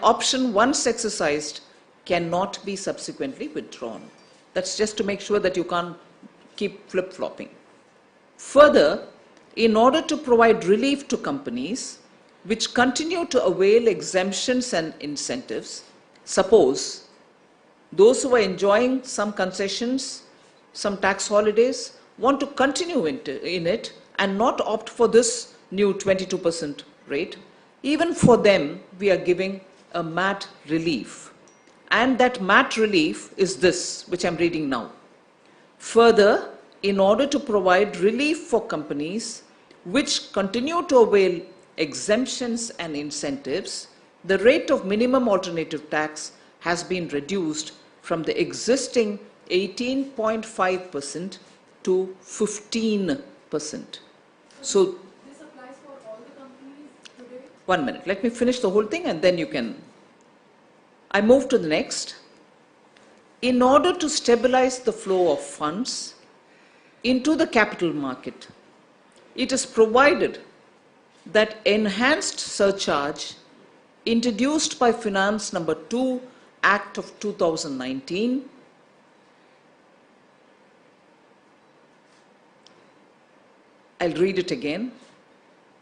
option once exercised cannot be subsequently withdrawn. That's just to make sure that you can't keep flip-flopping. Further, in order to provide relief to companies which continue to avail exemptions and incentives, suppose those who are enjoying some concessions, some tax holidays, want to continue in it and not opt for this new 22% rate, even for them we are giving a MAT relief. And that MAT relief is this, which I'm reading now. Further, in order to provide relief for companies which continue to avail exemptions and incentives, the rate of minimum alternative tax has been reduced from the existing 18.5% to 15%. So, this applies for all the companies today? 1 minute, let me finish the whole thing and then you can. I move to the next. In order to stabilize the flow of funds into the capital market, it is provided that enhanced surcharge introduced by Finance Number 2 Act of 2019 I'll read it again.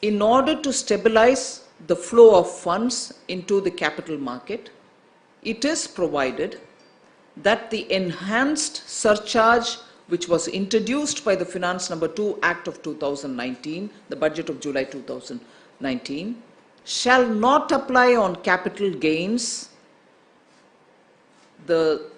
In order to stabilize the flow of funds into the capital market, it is provided that the enhanced surcharge which was introduced by the Finance Number 2 Act of 2019, the budget of July 2019, shall not apply on capital gains. The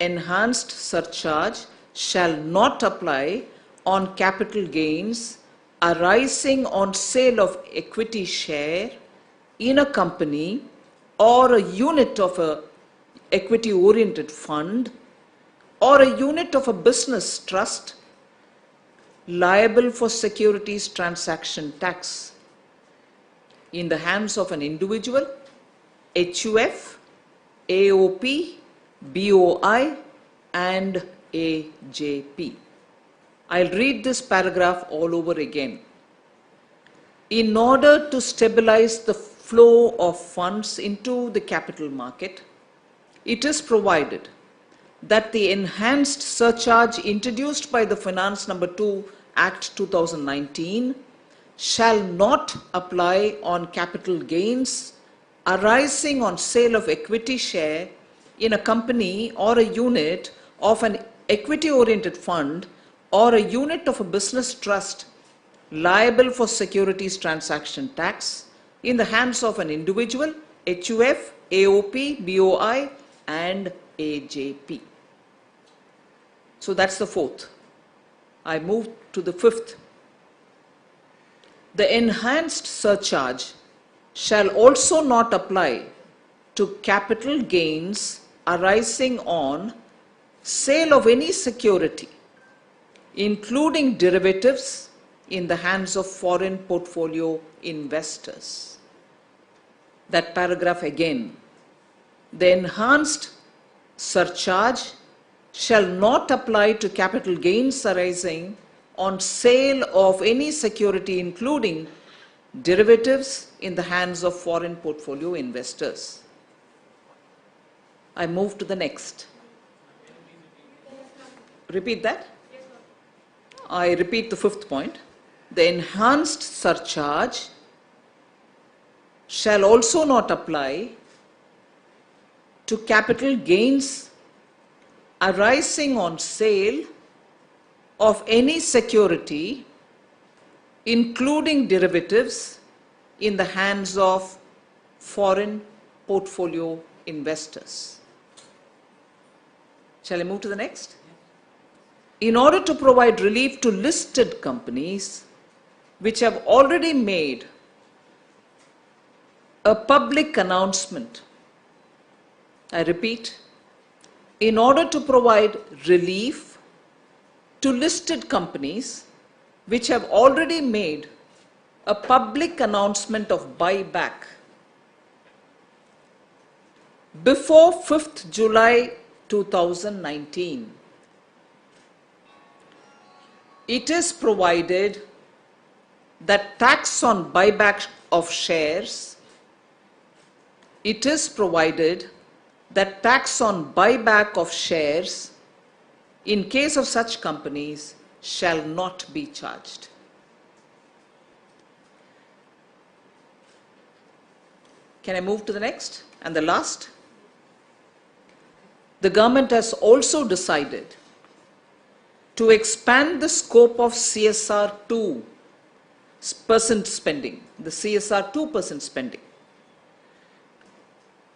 enhanced surcharge shall not apply on capital gains arising on sale of equity share in a company or a unit of a equity-oriented fund or a unit of a business trust liable for securities transaction tax in the hands of an individual, HUF, AOP, BOI and AJP. I'll read this paragraph all over again. In order to stabilize the flow of funds into the capital market, it is provided that the enhanced surcharge introduced by the Finance Number 2 Act 2019 shall not apply on capital gains arising on sale of equity share in a company or a unit of an equity-oriented fund or a unit of a business trust liable for securities transaction tax in the hands of an individual, HUF, AOP, BOI and AJP. So that's the fourth. I move to the fifth. The enhanced surcharge shall also not apply to capital gains arising on sale of any security, including derivatives, in the hands of foreign portfolio investors. That paragraph again. The enhanced surcharge shall not apply to capital gains arising on sale of any security, including derivatives, in the hands of foreign portfolio investors. I move to the next. Repeat that. I repeat the fifth point. The enhanced surcharge shall also not apply to capital gains arising on sale of any security, including derivatives, in the hands of foreign portfolio investors. Shall I move to the next? In order to provide relief to listed companies which have already made a public announcement, I repeat, in order to provide relief to listed companies which have already made a public announcement of buyback before 5th July 2019, it is provided that tax on buyback of shares it is provided that tax on buyback of shares in case of such companies shall not be charged. Can I move to the next and the last? The government has also decided to expand the scope of CSR 2% spending, the CSR 2% spending.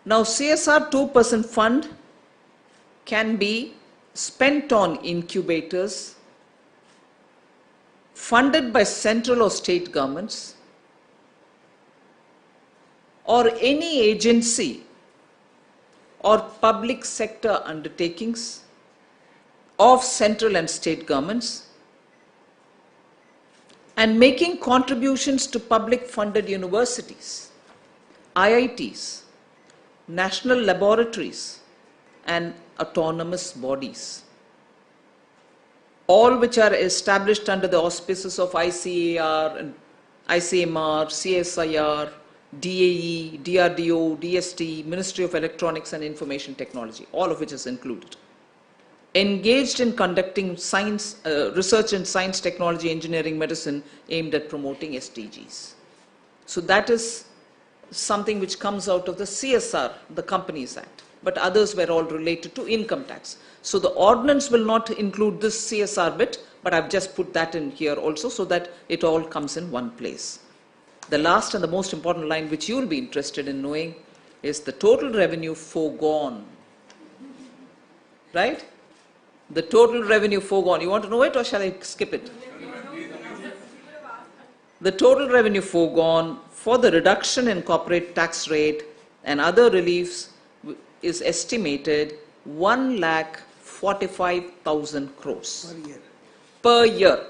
Now, CSR 2% fund can be spent on incubators funded by central or state governments or any agency or public sector undertakings of central and state governments, and making contributions to public funded universities, IITs, national laboratories and autonomous bodies, all which are established under the auspices of ICAR, and ICMR, CSIR, DAE, DRDO, DST, Ministry of Electronics and Information Technology, all of which is included, engaged in conducting science, research in science, technology, engineering, medicine aimed at promoting SDGs. So that is something which comes out of the CSR, the Companies Act, but others were all related to income tax. So the ordinance will not include this CSR bit, but I've just put that in here also so that it all comes in one place. The last and the most important line which you will be interested in knowing is the total revenue foregone. Right? The total revenue foregone. You want to know it or shall I skip it? The total revenue foregone for the reduction in corporate tax rate and other reliefs is estimated 1,45,000 crores per year.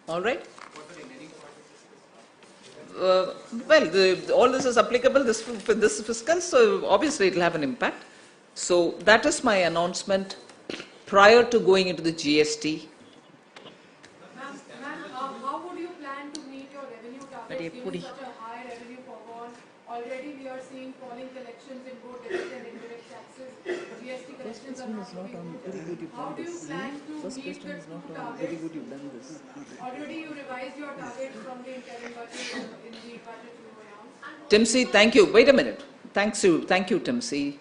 All right? All this is applicable for this fiscal, so obviously it will have an impact. So that is my announcement prior to going into the GST. Ma'am, how would you plan to meet your revenue targets given such a high revenue foregone? Already we are seeing falling collections in both direct and indirect taxes. GST collections are not looking good. How do you plan to meet the two targets? Already you revised your targets from the interim budget in the budget you announced. Timsy, thank you. Wait a minute. Thank you, Timsy.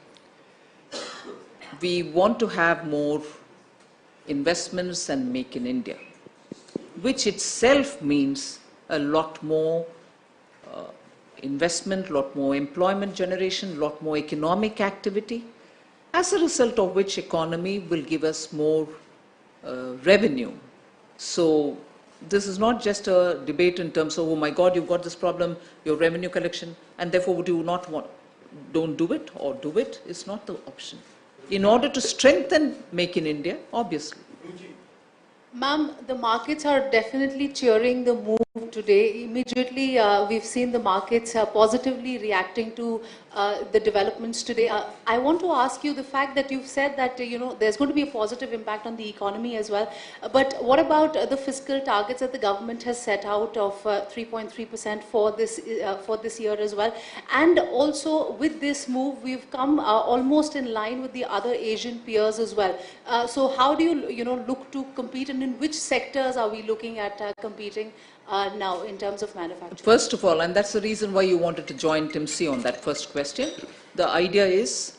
We want to have more investments and make in India, which itself means a lot more investment, lot more employment generation, lot more economic activity, as a result of which economy will give us more revenue. So this is not just a debate in terms of, oh my God, you've got this problem, your revenue collection, and therefore would you not want, don't do it or do it, is not the option. In order to strengthen Make in India, obviously. Ma'am, the markets are definitely cheering the move today. Immediately, we've seen the markets positively reacting to the developments today. I want to ask you the fact that you've said that there's going to be a positive impact on the economy as well. But what about the fiscal targets that the government has set out of 3.3% for this year as well? And also with this move, we've come almost in line with the other Asian peers as well. So how do you look to compete, and in which sectors are we looking at competing now in terms of manufacturing? First of all, and that's the reason why you wanted to join Timsy on that first question, the idea is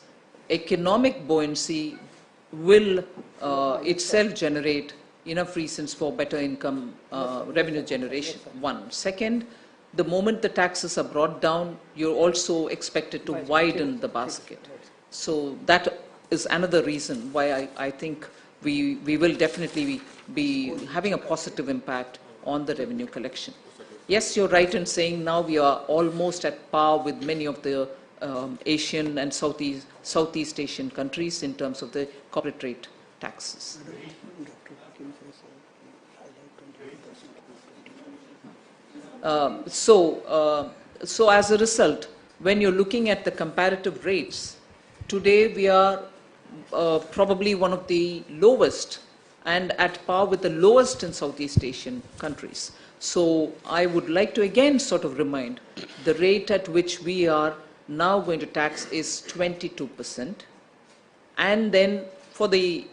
economic buoyancy will itself generate enough reasons for better income revenue generation. One. Second, the moment the taxes are brought down, you're also expected to widen the basket. So that is another reason why I think we will definitely be having a positive impact on the revenue collection. Yes, you're right in saying now we are almost at par with many of the Asian and Southeast Asian countries in terms of the corporate rate taxes. So as a result, when you're looking at the comparative rates, today we are probably one of the lowest and at par with the lowest in Southeast Asian countries. So I would like to again sort of remind the rate at which we are now going to tax is 22%. And then for the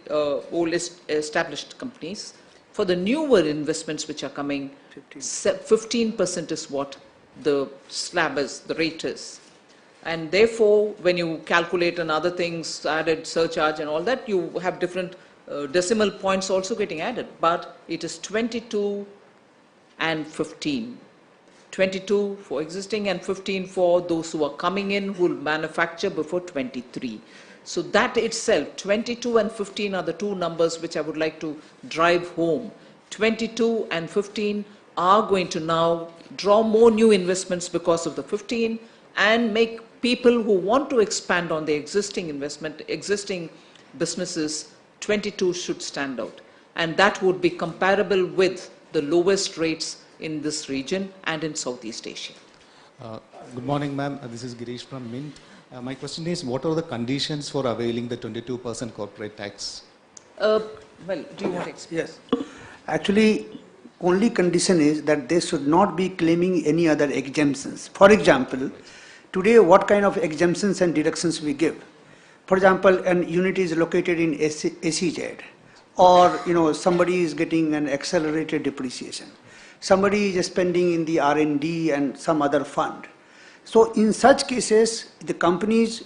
oldest established companies, for the newer investments which are coming, 15% is what the slab is, the rate is. And therefore, when you calculate and other things, added surcharge and all that, you have different decimal points also getting added. But it is 22 and 15. 22 for existing and 15 for those who are coming in who will manufacture before 23. So that itself, 22 and 15 are the two numbers which I would like to drive home. 22 and 15 are going to now draw more new investments because of the 15 and make people who want to expand on the existing businesses, 22 should stand out. And that would be comparable with the lowest rates in this region and in Southeast Asia. Good morning, ma'am. This is Girish from Mint. My question is, what are the conditions for availing the 22% corporate tax? Well, do you want to explain? Yes. Actually, only condition is that they should not be claiming any other exemptions. For example, today what kind of exemptions and deductions we give? For example, an unit is located in SEZ, or somebody is getting an accelerated depreciation. Somebody is spending in the R&D and some other fund. So in such cases, the companies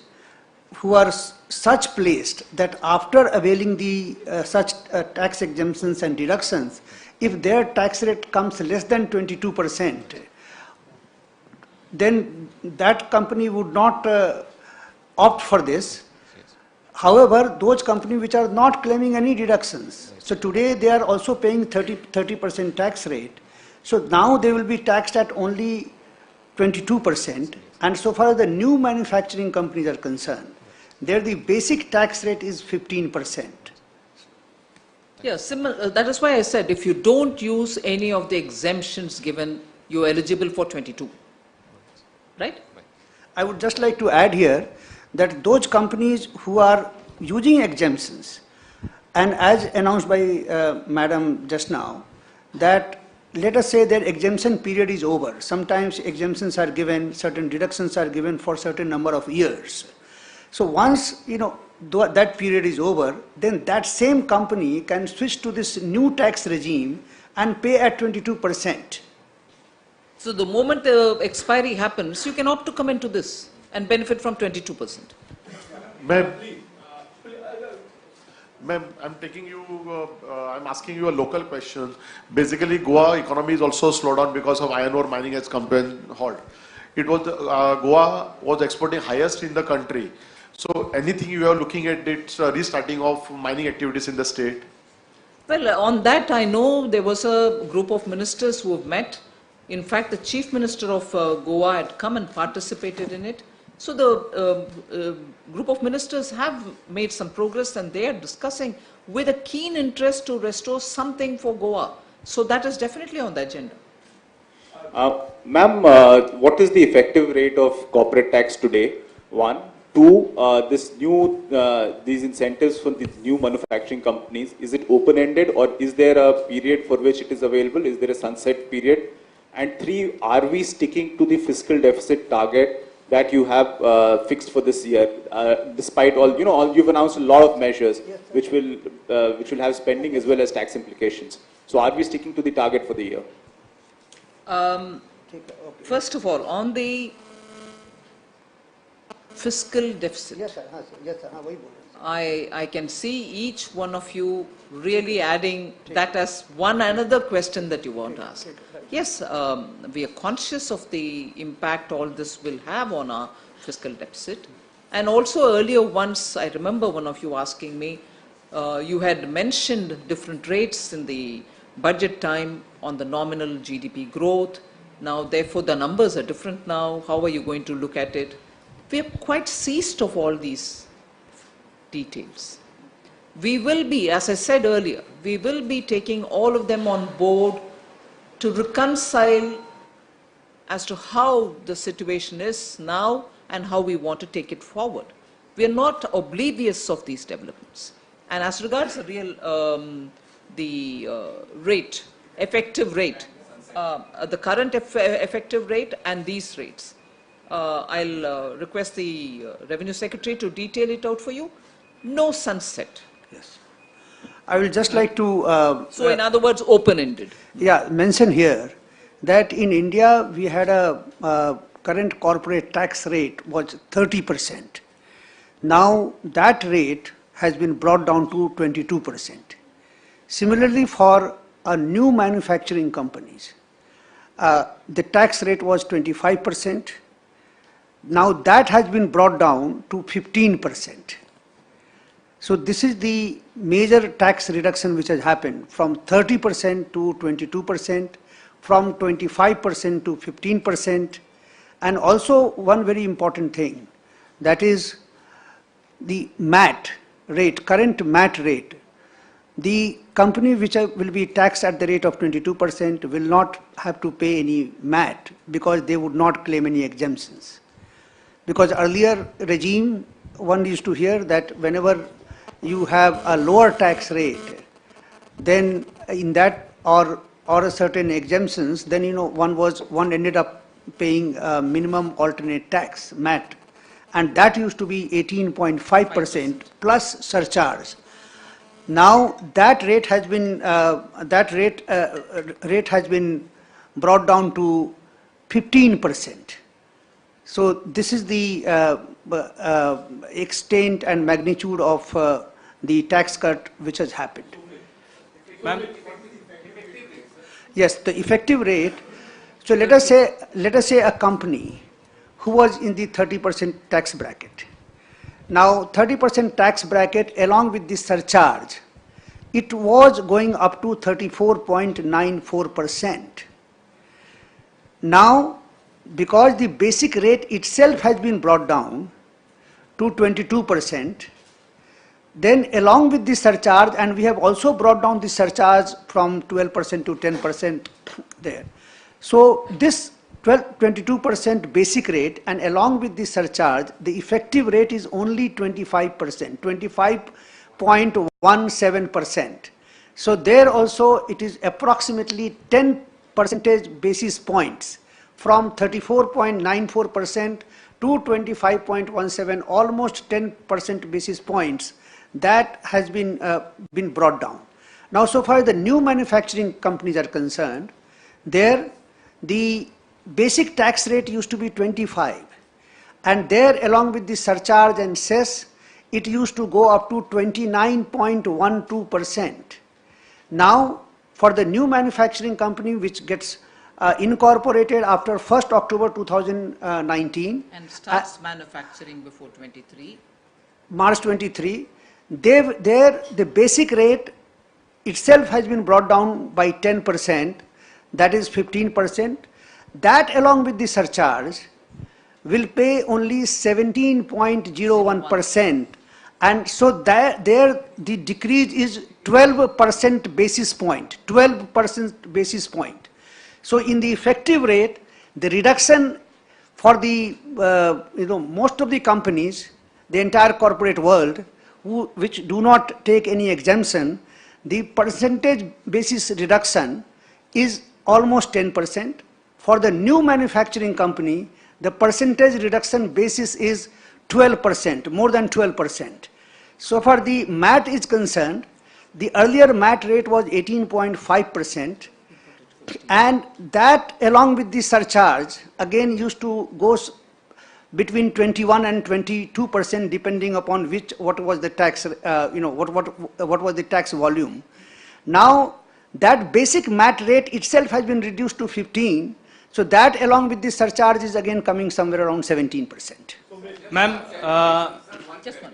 who are such placed that after availing the such tax exemptions and deductions, if their tax rate comes less than 22%, then that company would not opt for this. However, those companies which are not claiming any deductions, so today they are also paying 30% tax rate. So now they will be taxed at only 22%, and so far as the new manufacturing companies are concerned, there the basic tax rate is 15%. Yeah, that is why I said if you don't use any of the exemptions given, you're eligible for 22, right? I would just like to add here that those companies who are using exemptions, and as announced by Madam just now, that let us say their exemption period is over. Sometimes exemptions are given, certain deductions are given for certain number of years. So once that period is over, then that same company can switch to this new tax regime and pay at 22%. So the moment the expiry happens, you can opt to come into this and benefit from 22%. Ma'am, I'm asking you a local question. Basically, Goa economy is also slowed down because of iron ore mining has come to a halt. It was Goa was exporting highest in the country. So, anything you are looking at it restarting of mining activities in the state? Well, on that I know there was a group of ministers who have met. In fact, the Chief Minister of Goa had come and participated in it. So the group of ministers have made some progress and they are discussing with a keen interest to restore something for Goa. So that is definitely on the agenda. Ma'am, what is the effective rate of corporate tax today? One. Two, these incentives for the new manufacturing companies, is it open-ended or is there a period for which it is available? Is there a sunset period? And three, are we sticking to the fiscal deficit target that you have fixed for this year, despite all, you've announced a lot of measures which will have spending as well as tax implications. So are we sticking to the target for the year? First of all, on the fiscal deficit, Yes, sir. Yes, sir. I can see each one of you really adding that as one another question that you want to ask. Yes, we are conscious of the impact all this will have on our fiscal deficit. And also earlier once, I remember one of you asking me, you had mentioned different rates in the budget time on the nominal GDP growth. Now, therefore, the numbers are different now. How are you going to look at it? We have quite ceased of all these details. We will be, as I said earlier, we will be taking all of them on board to reconcile as to how the situation is now and how we want to take it forward. We are not oblivious of these developments. And as regards the real the rate, effective rate, the current effective rate and these rates. I'll request the Revenue Secretary to detail it out for you. No sunset. Yes. I will just like to So in other words, open-ended. mention here that in India we had a current corporate tax rate was 30%. Now that rate has been brought down to 22%. Similarly, for new manufacturing companies, the tax rate was 25%. Now that has been brought down to 15%. So this is the major tax reduction which has happened from 30% to 22%, from 25% to 15%, and also one very important thing, that is the MAT rate, current MAT rate. The company which will be taxed at the rate of 22% will not have to pay any MAT because they would not claim any exemptions. Because earlier regime, one used to hear that whenever you have a lower tax rate, then in that or a certain exemptions, then one ended up paying minimum alternate tax MAT, and that used to be 18.5% plus surcharge. Now that rate has been brought down to 15%. So this is the extent and magnitude of the tax cut which has happened. Yes, the effective rate. So let us say a company who was in the 30% tax bracket. Now 30% tax bracket along with the surcharge, it was going up to 34.94%. Now because the basic rate itself has been brought down to 22%, then along with the surcharge, and we have also brought down the surcharge from 12% to 10% there. So this 22% basic rate, and along with the surcharge, the effective rate is only 25%, 25.17%. So there also it is approximately 10 percentage basis points from 34.94% to 25.17, almost 10% basis points that has been brought down. Now so far as the new manufacturing companies are concerned, there the basic tax rate used to be 25, and there along with the surcharge and cess, it used to go up to 29.12%. Now for the new manufacturing company which gets incorporated after 1st October 2019 and starts manufacturing before 23. March 23, the basic rate itself has been brought down by 10%, that is 15%. That along with the surcharge will pay only 17.01%, and so there the decrease is 12% basis point, 12% basis point. So in the effective rate, the reduction for the most of the companies, the entire corporate world, which do not take any exemption, the percentage basis reduction is almost 10%. For the new manufacturing company, the percentage reduction basis is 12%, more than 12%. So far the MAT is concerned, the earlier MAT rate was 18.5%, and that along with the surcharge again used to go between 21 and 22% depending upon what was the tax, what was the tax volume. Now that basic MAT rate itself has been reduced to 15, so that along with the surcharge is again coming somewhere around 17%. Ma'am, Just one.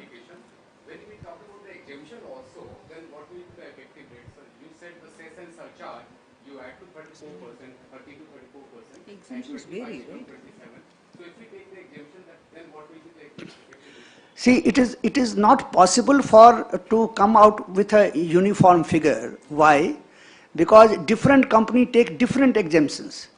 When we talk about the exemption also, then what will be the effective rate? So you said the cess and surcharge, you add to 34%, 30 to 34%. The exemptions vary, right? 27. So if we take the exemption, then what will be the effective rate? See, it is not possible to come out with a uniform figure. Why? Because different companies take different exemptions.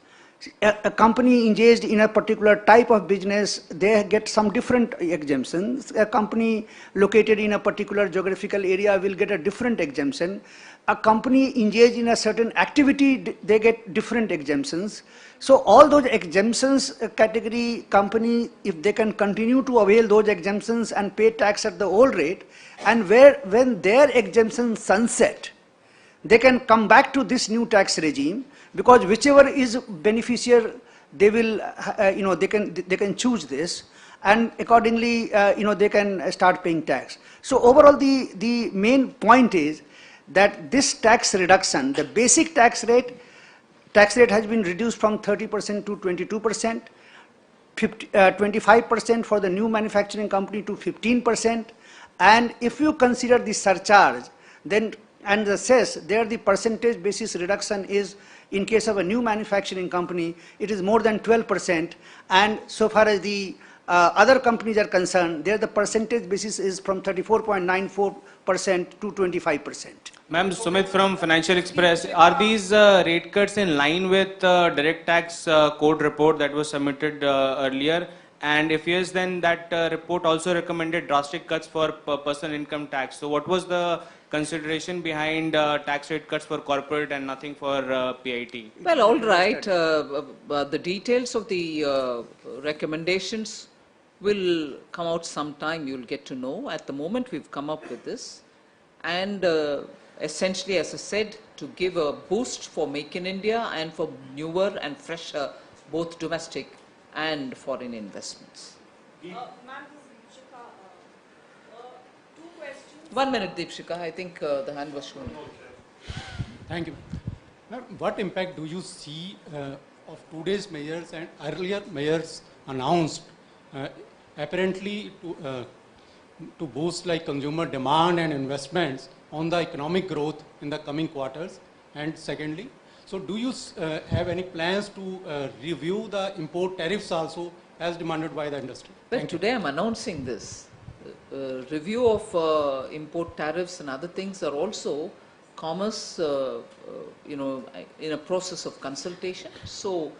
A company engaged in a particular type of business, they get some different exemptions. A company located in a particular geographical area will get a different exemption. A company engaged in a certain activity, they get different exemptions. So all those exemptions category company, if they can continue to avail those exemptions and pay tax at the old rate, and when their exemptions sunset, they can come back to this new tax regime, because whichever is beneficial, they will, they can choose this, and accordingly, they can start paying tax. So overall, the main point is that this tax reduction, the basic tax rate has been reduced from 30% to 22%, 25% for the new manufacturing company to 15%, and if you consider the surcharge, then and the cess, there the percentage basis reduction is, in case of a new manufacturing company, it is more than 12%, and so far as the other companies are concerned, there the percentage basis is from 34.94% to 25%. Ma'am, Sumit from Financial Express. Are these rate cuts in line with direct tax code report that was submitted earlier? And if yes, then that report also recommended drastic cuts for personal income tax. So what was the consideration behind tax rate cuts for corporate and nothing for PIT? Well, all right. The details of the recommendations will come out sometime. You'll get to know. At the moment, we've come up with this. And essentially, as I said, to give a boost for Make in India and for newer and fresher, both domestic and foreign investments. Ma'am, Deepshika, two questions. 1 minute, Deepshika. I think the hand was shown. Thank you. Ma'am, what impact do you see of today's measures and earlier measures announced, apparently to boost like consumer demand and investments on the economic growth in the coming quarters? And secondly, so do you have any plans to review the import tariffs also as demanded by the industry? Well, today I'm announcing this. Review of import tariffs and other things are also commerce, in a process of consultation. So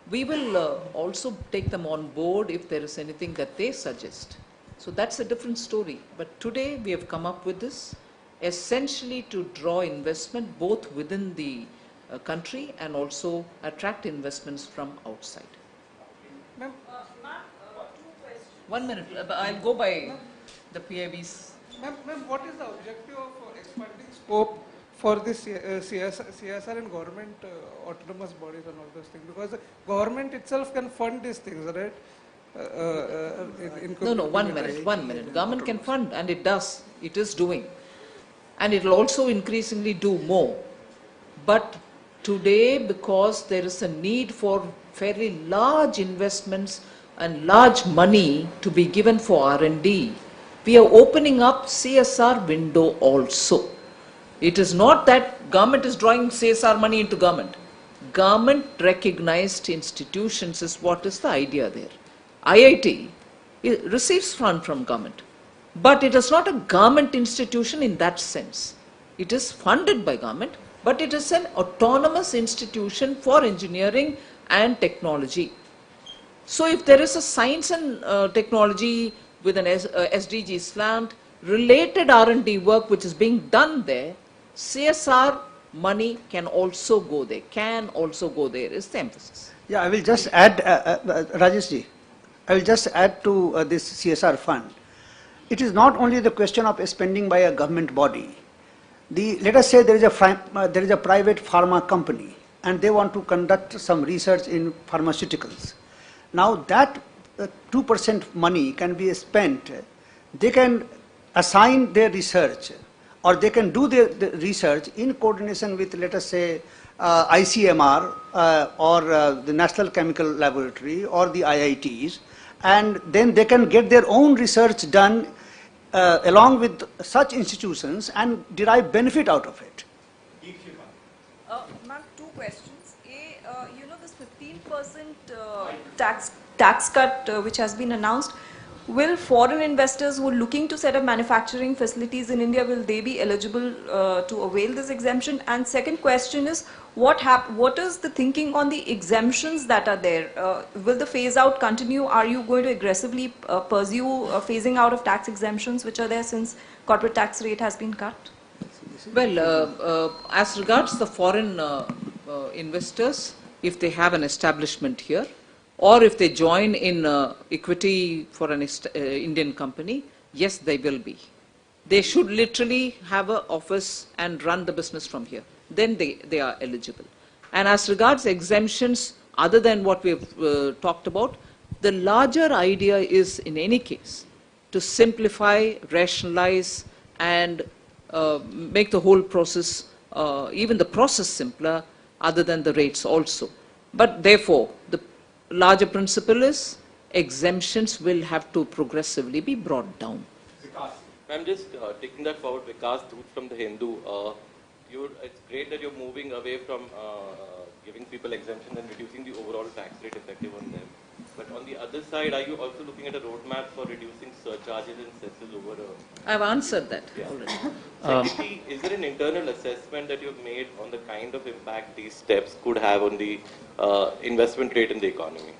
we will also take them on board if there is anything that they suggest. So that's a different story. But today we have come up with this essentially to draw investment both within the country and also attract investments from outside. Ma'am, two questions. 1 minute. I'll go by the PIB's. Ma'am, what is the objective of expanding scope for this CSR and government autonomous bodies and all those things? Because the government itself can fund these things, right? No, 1 minute, 1 minute. Government can fund, and it does. It is doing. And it will also increasingly do more. But today, because there is a need for fairly large investments and large money to be given for R&D, we are opening up CSR window also. It is not that government is drawing CSR money into government. Government recognized institutions is what is the idea there. IIT receives fund from government, but it is not a government institution in that sense. It is funded by government, but it is an autonomous institution for engineering and technology. So if there is a science and technology with an SDG slant, related R&D work which is being done there, CSR money can also go there, is the emphasis. Yeah, I will just add, Rajesh ji, I will just add to this CSR fund. It is not only the question of spending by a government body. Let us say there is a private pharma company and they want to conduct some research in pharmaceuticals. Now that 2% money can be spent, they can assign their research or they can do the research in coordination with, let us say, ICMR or the National Chemical Laboratory or the IITs, and then they can get their own research done along with such institutions and derive benefit out of it. Ma'am, two questions. This 15% tax cut which has been announced, will foreign investors who are looking to set up manufacturing facilities in India, will they be eligible to avail this exemption? And second question is, what is the thinking on the exemptions that are there? Will the phase out continue? Are you going to aggressively pursue phasing out of tax exemptions which are there since corporate tax rate has been cut? Well, as regards the foreign investors, if they have an establishment here, or if they join in equity for an Indian company, yes, they will be. They should literally have an office and run the business from here. Then they are eligible. And as regards exemptions, other than what we've talked about, the larger idea is, in any case, to simplify, rationalize, and make the whole process, even the process simpler, other than the rates also. But therefore, the larger principle is exemptions will have to progressively be brought down. I'm just taking that forward. Vikas Dhoot from the Hindu. It's great that you're moving away from giving people exemptions and reducing the overall tax rate effective on them. But on the other side, are you also looking at a roadmap for reducing surcharges and cesses over I've answered that already. Secondly, is there an internal assessment that you've made on the kind of impact these steps could have on the investment rate in the economy?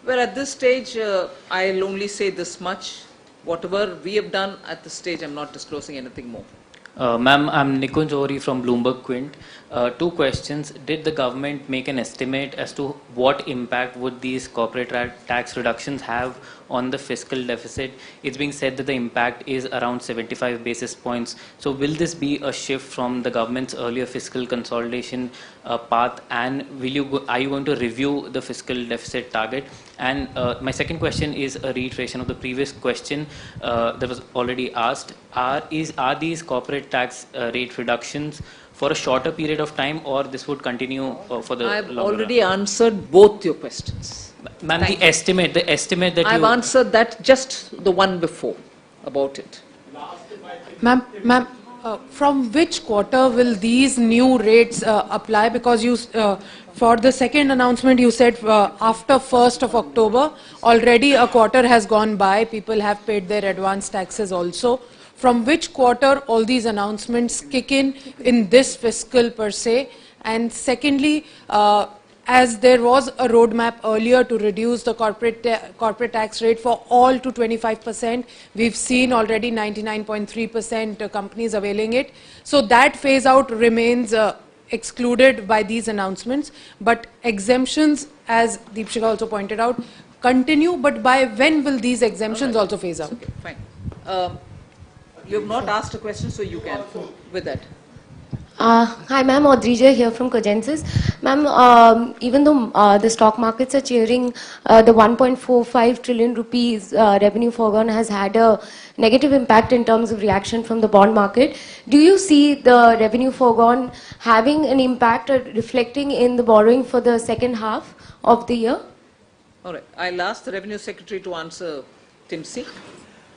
Well, at this stage, I'll only say this much. Whatever we have done at this stage, I'm not disclosing anything more. Ma'am, I'm Nikunj Ohri from Bloomberg Quint. Two questions. Did the government make an estimate as to what impact would these corporate tax reductions have on the fiscal deficit? It's being said that the impact is around 75 basis points. So will this be a shift from the government's earlier fiscal consolidation path, and are you going to review the fiscal deficit target? And my second question is a reiteration of the previous question that was already asked. Are these corporate tax rate reductions for a shorter period of time, or this would continue for the I've longer already run? answered both your questions. Ma'am, the estimate that I've answered that, just the one before, about it. Ma'am, from which quarter will these new rates apply? Because you, for the second announcement, you said after 1st of October, already a quarter has gone by. People have paid their advance taxes also. From which quarter all these announcements kick in this fiscal per se? And secondly, as there was a roadmap earlier to reduce the corporate tax rate for all to 25%, we've seen already 99.3% companies availing it. So that phase out remains excluded by these announcements. But exemptions, as Deepshika also pointed out, continue. But by when will these exemptions also phase out? Okay, fine. You have not asked a question, so you can with that. Hi ma'am, Audrija here from Cogensis. Ma'am, even though the stock markets are cheering, the 1.45 trillion rupees revenue foregone has had a negative impact in terms of reaction from the bond market. Do you see the revenue foregone having an impact or reflecting in the borrowing for the second half of the year? All right. I'll ask the Revenue Secretary to answer, Timsi.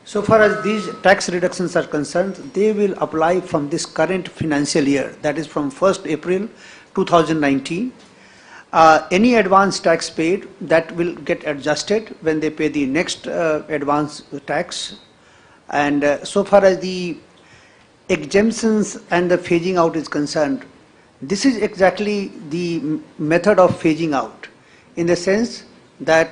So far as these tax reductions are concerned, they will apply from this current financial year, that is from 1st April 2019. Any advance tax paid, that will get adjusted when they pay the next advance tax. And so far as the exemptions and the phasing out is concerned, this is exactly the method of phasing out, in the sense that